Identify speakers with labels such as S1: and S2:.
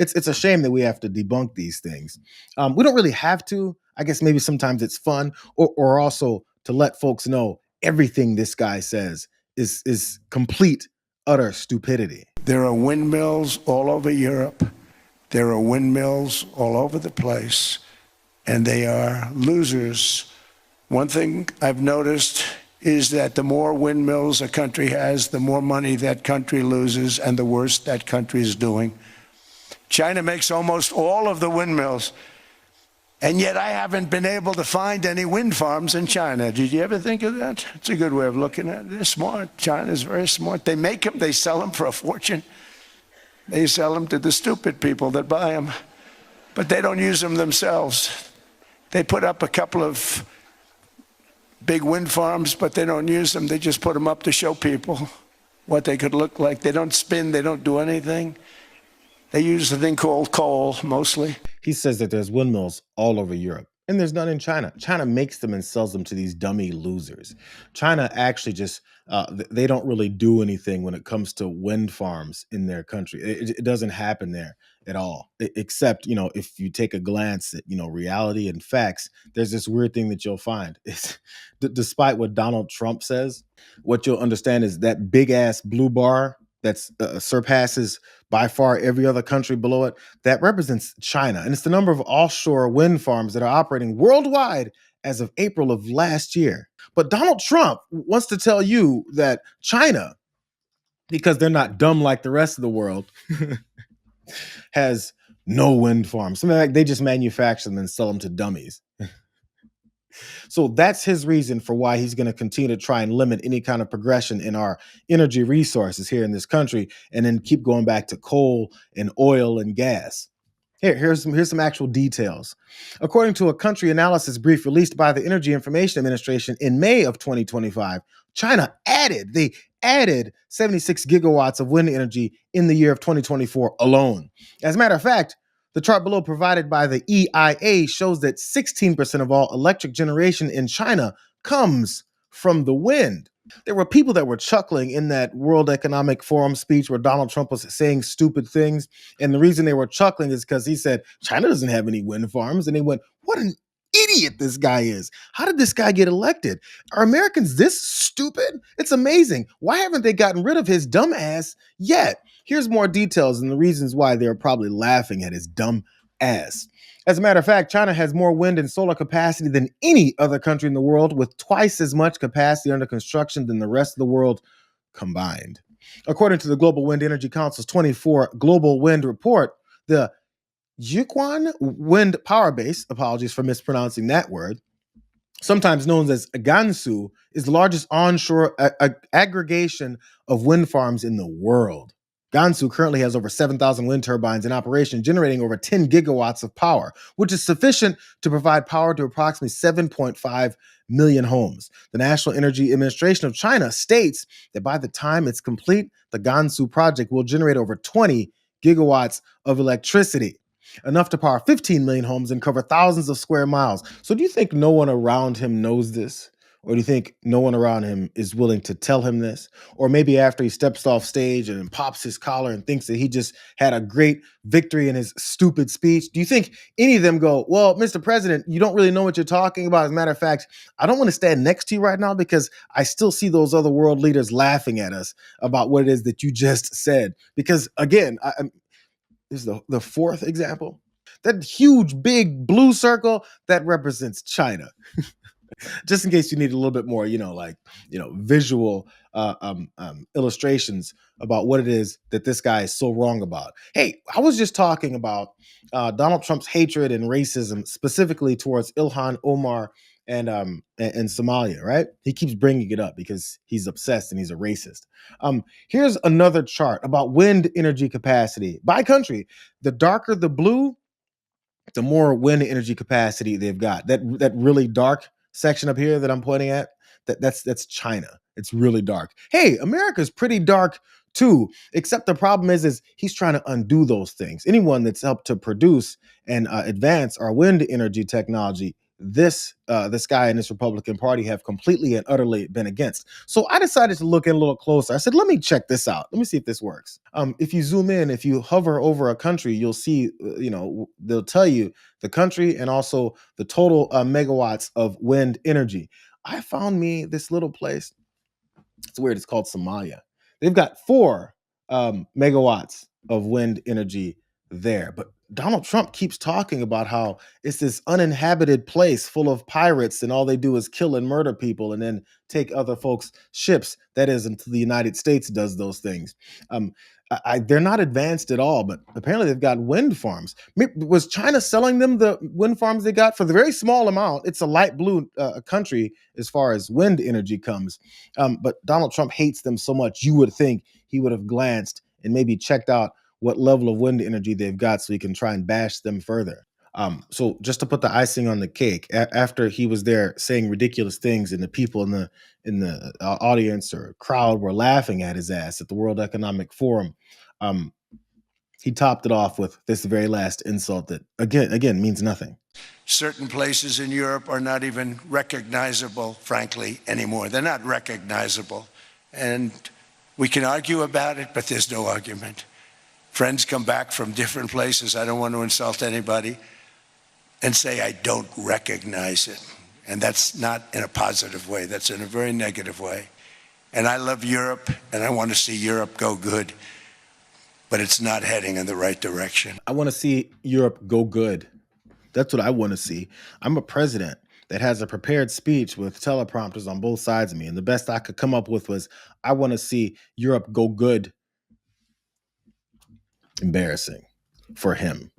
S1: It's a shame that we have to debunk these things. We don't really have to. I guess maybe sometimes it's fun, or also to let folks know everything this guy says is complete, utter stupidity.
S2: There are windmills all over Europe. There are windmills all over the place, and they are losers. One thing I've noticed is that the more windmills a country has, the more money that country loses and the worse that country is doing. China makes almost all of the windmills, and yet I haven't been able to find any wind farms in China. Did you ever think of that? It's a good way of looking at it. They're smart. China's very smart. They make them, they sell them for a fortune. They sell them to the stupid people that buy them, but they don't use them themselves. They put up a couple of big wind farms, but they don't use them. They just put them up to show people what they could look like. They don't spin, they don't do anything. They use a thing called coal, mostly.
S1: He says that there's windmills all over Europe, and there's none in China. China makes them and sells them to these dummy losers. China actually just, they don't really do anything when it comes to wind farms in their country. It doesn't happen there at all, except, if you take a glance at, reality and facts, there's this weird thing that you'll find. It's, despite what Donald Trump says, what you'll understand is that big ass blue bar that's surpasses by far every other country below it, that represents China. And it's the number of offshore wind farms that are operating worldwide as of April of last year. But Donald Trump wants to tell you that China, because they're not dumb like the rest of the world, has no wind farms. Something like they just manufacture them and sell them to dummies. So that's his reason for why he's going to continue to try and limit any kind of progression in our energy resources here in this country, and then keep going back to coal and oil and gas. Here's some actual details. According to a country analysis brief released by the Energy Information Administration in May of 2025, China added 76 gigawatts of wind energy in the year of 2024 alone. As a matter of fact, the chart below provided by the EIA shows that 16% of all electric generation in China comes from the wind. There were people that were chuckling in that World Economic Forum speech where Donald Trump was saying stupid things. And the reason they were chuckling is because he said, China doesn't have any wind farms. And they went, what an idiot this guy is. How did this guy get elected? Are Americans this stupid? It's amazing. Why haven't they gotten rid of his dumb ass yet? Here's more details and the reasons why they're probably laughing at his dumb ass. As a matter of fact, China has more wind and solar capacity than any other country in the world, with twice as much capacity under construction than the rest of the world combined. According to the Global Wind Energy Council's 24 Global Wind Report, the Jiuquan Wind Power Base, apologies for mispronouncing that word, sometimes known as Gansu, is the largest onshore aggregation of wind farms in the world. Gansu currently has over 7,000 wind turbines in operation, generating over 10 gigawatts of power, which is sufficient to provide power to approximately 7.5 million homes. The National Energy Administration of China states that by the time it's complete, the Gansu project will generate over 20 gigawatts of electricity, enough to power 15 million homes and cover thousands of square miles. So do you think no one around him knows this? Or do you think no one around him is willing to tell him this? Or maybe after he steps off stage and pops his collar and thinks that he just had a great victory in his stupid speech, do you think any of them go, well, Mr. President, you don't really know what you're talking about? As a matter of fact, I don't want to stand next to you right now because I still see those other world leaders laughing at us about what it is that you just said. Because again, this is the fourth example. That huge, big blue circle, that represents China. Just in case you need a little bit more, visual illustrations about what it is that this guy is so wrong about. Hey, I was just talking about Donald Trump's hatred and racism, specifically towards Ilhan Omar and Somalia, right? He keeps bringing it up because he's obsessed and he's a racist. Here's another chart about wind energy capacity by country. The darker the blue, the more wind energy capacity they've got. That really dark section up here that I'm pointing at, that's China. It's really dark. Hey, America's pretty dark too, except the problem is he's trying to undo those things. Anyone that's helped to produce and advance our wind energy technology, this guy and this Republican Party have completely and utterly been against. So I decided to look in a little closer. I said, let me check this out. Let me see if this works. If you zoom in, if you hover over a country, you'll see, they'll tell you the country and also the total megawatts of wind energy. I found me this little place. It's weird. It's called Somalia. They've got 4 megawatts of wind energy there. But Donald Trump keeps talking about how it's this uninhabited place full of pirates, and all they do is kill and murder people and then take other folks' ships. That is, until the United States does those things. Um, they're not advanced at all, but apparently they've got wind farms. Was China selling them the wind farms they got for the very small amount? It's a light blue country as far as wind energy comes. But Donald Trump hates them so much, you would think he would have glanced and maybe checked out what level of wind energy they've got so he can try and bash them further. So just to put the icing on the cake, after he was there saying ridiculous things, and the people in the audience or crowd were laughing at his ass at the World Economic Forum, he topped it off with this very last insult that again means nothing.
S2: Certain places in Europe are not even recognizable, frankly, anymore. They're not recognizable. And we can argue about it, but there's no argument. Friends come back from different places. I don't want to insult anybody and say I don't recognize it. And that's not in a positive way. That's in a very negative way. And I love Europe, and I want to see Europe go good, but it's not heading in the right direction.
S1: I want to see Europe go good. That's what I want to see. I'm a president that has a prepared speech with teleprompters on both sides of me. And the best I could come up with was, I want to see Europe go good. Embarrassing for him.